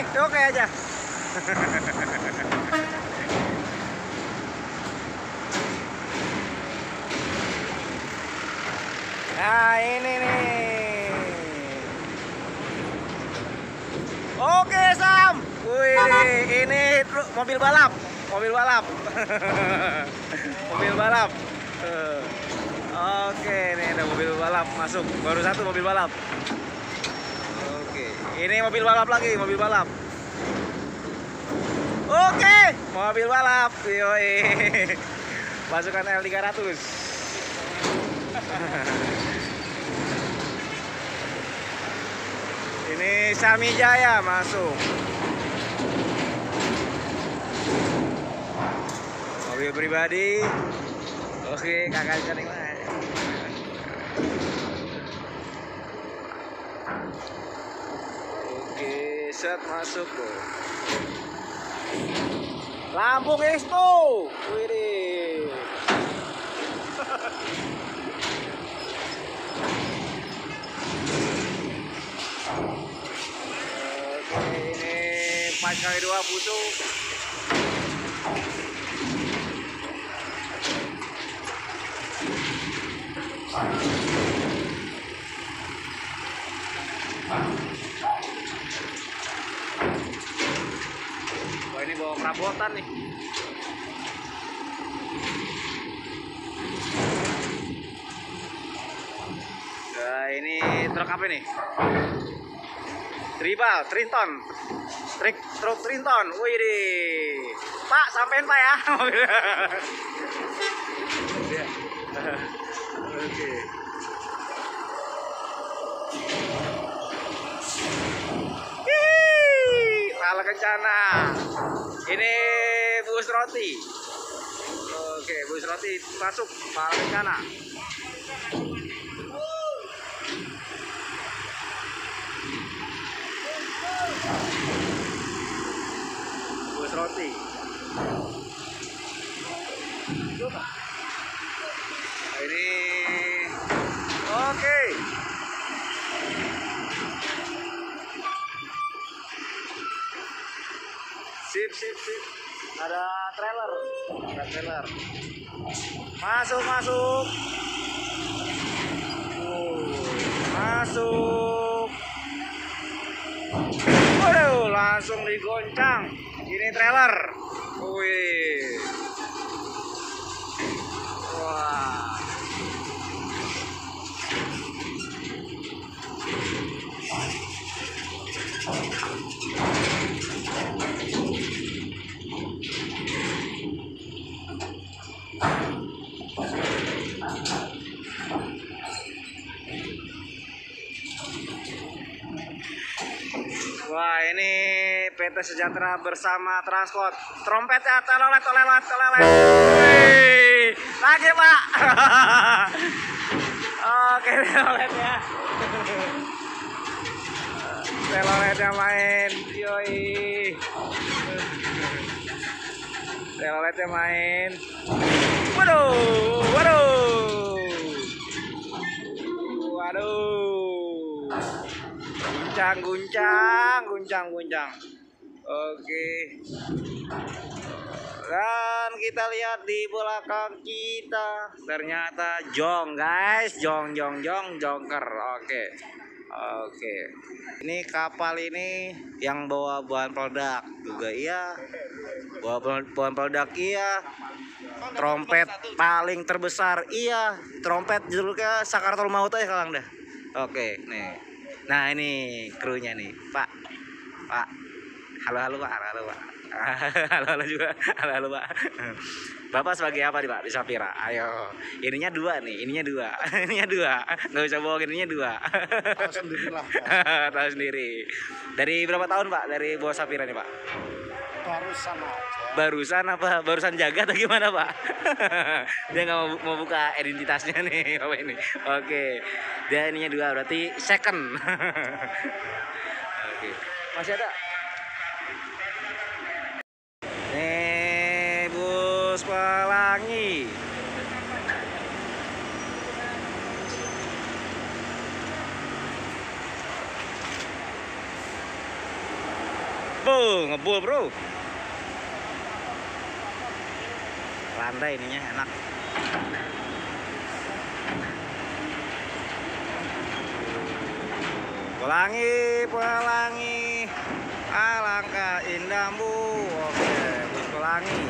oke aja. Nah, ini nih. Oke, Sam. Wih, ini mobil balap. Mobil balap. Mobil balap. Oke, ini ada mobil balap masuk. Baru satu mobil balap. Oke, ini mobil balap lagi, mobil balap. Oke, mobil balap. Yoi. Pasukan L300. Ini Sami Jaya masuk. Mobil pribadi. Oke, kakak cari mana? Oke, set masuk tuh. Lampung Expo. Wih. Oke, ini 4x2 busuk. Wah, ini bawa perabotan nih. Nah, ini truk apa nih? Trinton. Truk Trinton. Wih deh. Pak, sampein Pak ya. Oke. Salah Kencana. Ini bus roti. Oke, bus roti masuk Salah Kencana. Bus roti. Ini oke. Sip. Ada trailer. Masuk. Masuk. Waduh, langsung digoncang. Ini trailer. Wih. Wah. Wah, ini PT Sejahtera bersama Transport. Trompetnya telelet. Wih, lagi Pak. Oke, teleletnya. Teloletnya main. Yoi. Teloletnya main. Waduh. Guncang. Oke. Dan kita lihat di belakang kita, ternyata jong guys, jongker. Oke. Ini kapal ini yang bawa bahan peledak juga iya. Bawa bahan peledak iya. Trompet paling terbesar iya. Trompet judulnya Sakaratul Maut aja sekarang dah. Oke, nih. Nah, ini krunya nih, Pak. Halo Pak. Halo juga. Halo Pak. Bapak sebagai apa nih Pak di Sapira? Ayo. Ininya dua. Nggak bisa bohong, ininya dua. Tahu sendiri lah. Tahu sendiri. Dari berapa tahun Pak dari bawa Sapira nih Pak? Barusan aja. Barusan apa? Barusan jaga atau gimana Pak? Dia nggak mau buka identitasnya nih Bapak ini. Oke. Dia ininya dua, berarti second. Oke. Masih ada? Nih bus pelangi. ngebul bro. Landai ininya enak. Pelangi, alangkah indahmu. Oke, bus pelangi.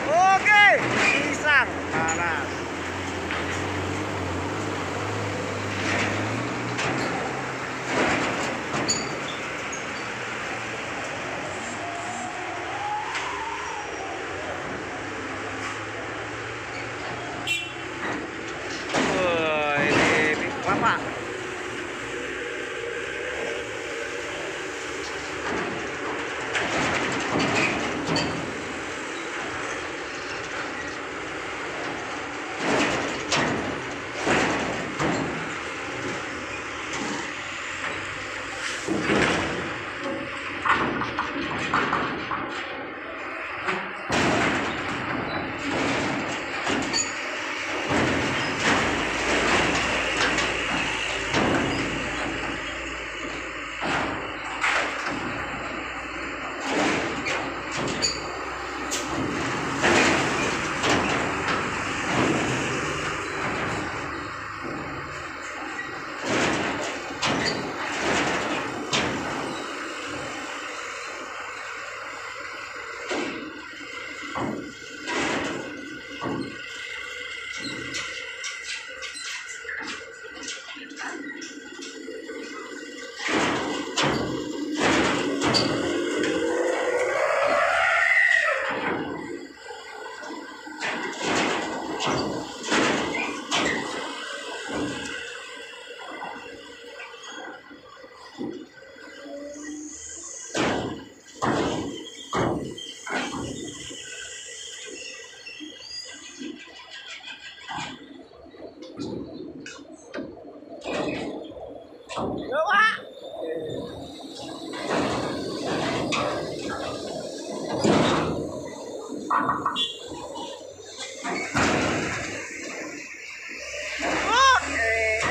Oke, pisang panas. Ini kelapa.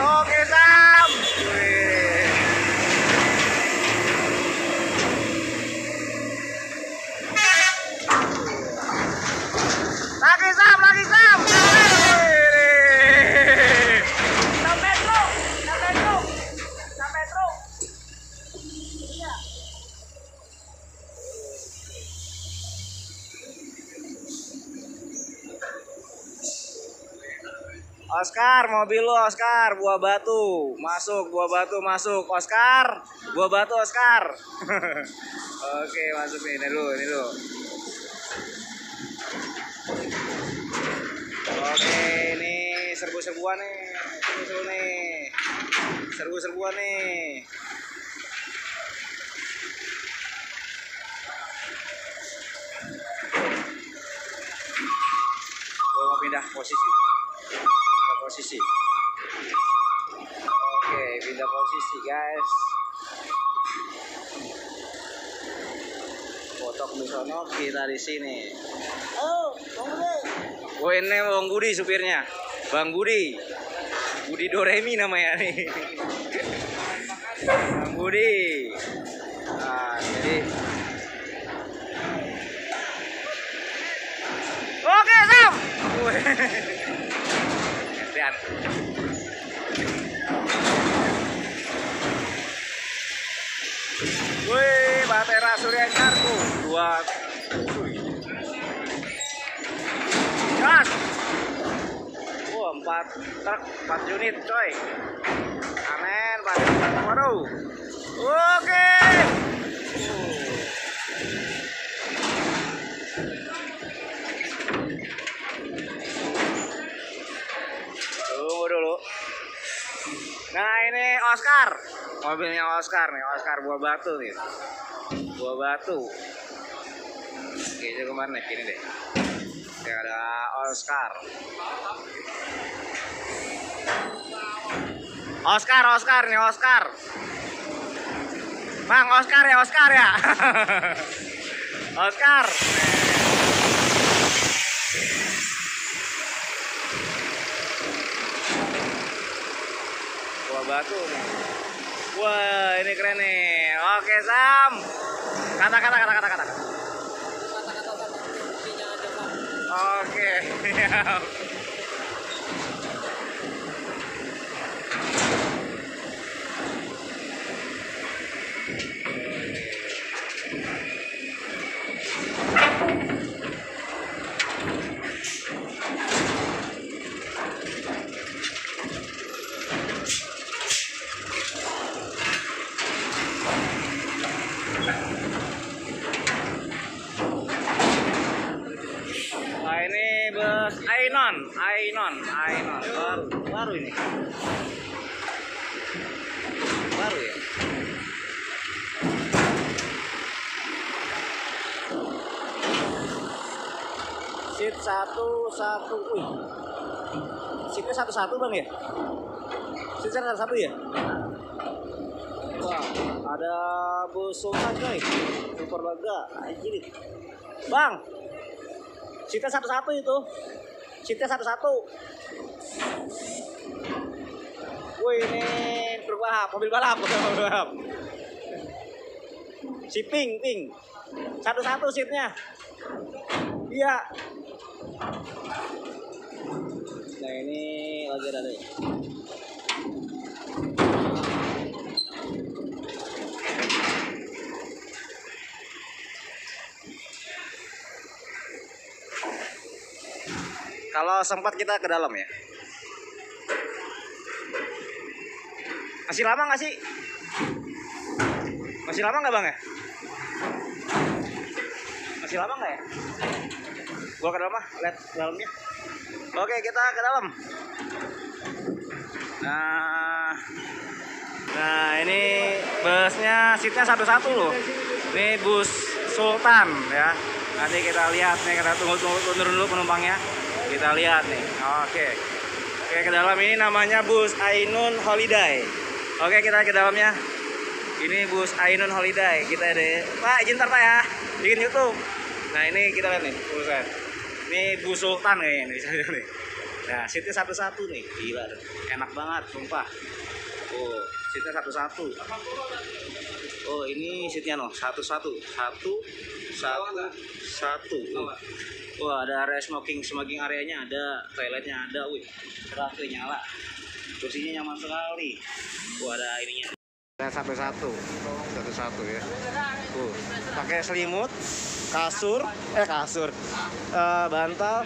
Oke Sam. Wih. Lagi Sam. Wih. 6 metro. Iya. Oscar, mobil lu Oscar, buah batu masuk, Oscar, buah batu Oscar. Oke, masuk nih, ini lu. Oke, ini serbu-serbuan nih, serbu-serbuan nih. Gua mau pindah posisi. Oke, pindah posisi guys. Fotok di sono, kita di sini. Oh, Bang Budi. Oh, ini Bang Budi supirnya. Bang Budi Doremi namanya nih. Bang Budi. Nah, jadi oke, Sam. Lihat. Wih, Batera Surya Kargo 2. Gas. 4 truk, 4 unit coy. Amin, baru. Oke. Tunggu dulu. Nah, ini Oscar. Mobilnya Oscar nih, Oscar buah batu nih. Buah batu. Oke, itu kemana nih? Ini deh. Oke, ada Oscar. Oscar nih, Oscar. Bang, Oscar ya. Oscar. batu nih. Wah, ini keren nih. Oke, Sam. Kata. Oke. Nah, ini bus Ainon baru ini. Baru ya. Seat satu. Wih. Seatnya satu bang ya? Seatnya satu ya? Wah, ada bus Sultan coy. Super lega, anjir. Bang, seatnya satu itu. Seatnya satu. Wih, ini mobil balap. Si pink. Satu seatnya. Iya. Nah, ini lagi ada deh. Kalau sempat kita ke dalam ya. Masih lama nggak sih? Masih lama nggak bang ya? Masih lama nggak ya? Gua ke dalam lihat dalamnya. Oke, kita ke dalam. Nah ini busnya seatnya satu loh. Ini bus Sultan ya. Nanti kita lihat nih, kita tunggu turun dulu penumpangnya. Kita lihat nih. Oke, ke dalam ini namanya bus Ainun Holiday. Oke, kita ke dalamnya. Ini bus Ainun Holiday. Kita deh, Pak, izin ntar Pak ya, bikin YouTube. Nah ini kita lihat nih, buset. Ini bus Sultan kayaknya nih. Nah, seatnya satu nih, gila deh. Enak banget, sumpah. Oh, seatnya satu. Oh, ini seatnya loh, satu. Wah, ada area smoking areanya ada, toiletnya ada, wih, cerah tuh nyala. Kursinya nyaman sekali. Wah, ada ininya. Satu ya. Pakai selimut, kasur, bantal,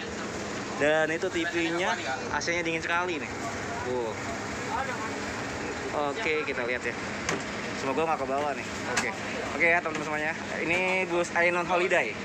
dan itu TV-nya, AC-nya dingin sekali nih. Oke, kita lihat ya. Semoga nggak ke bawah nih. Oke ya teman-teman semuanya. Ini bus Ainun Holiday.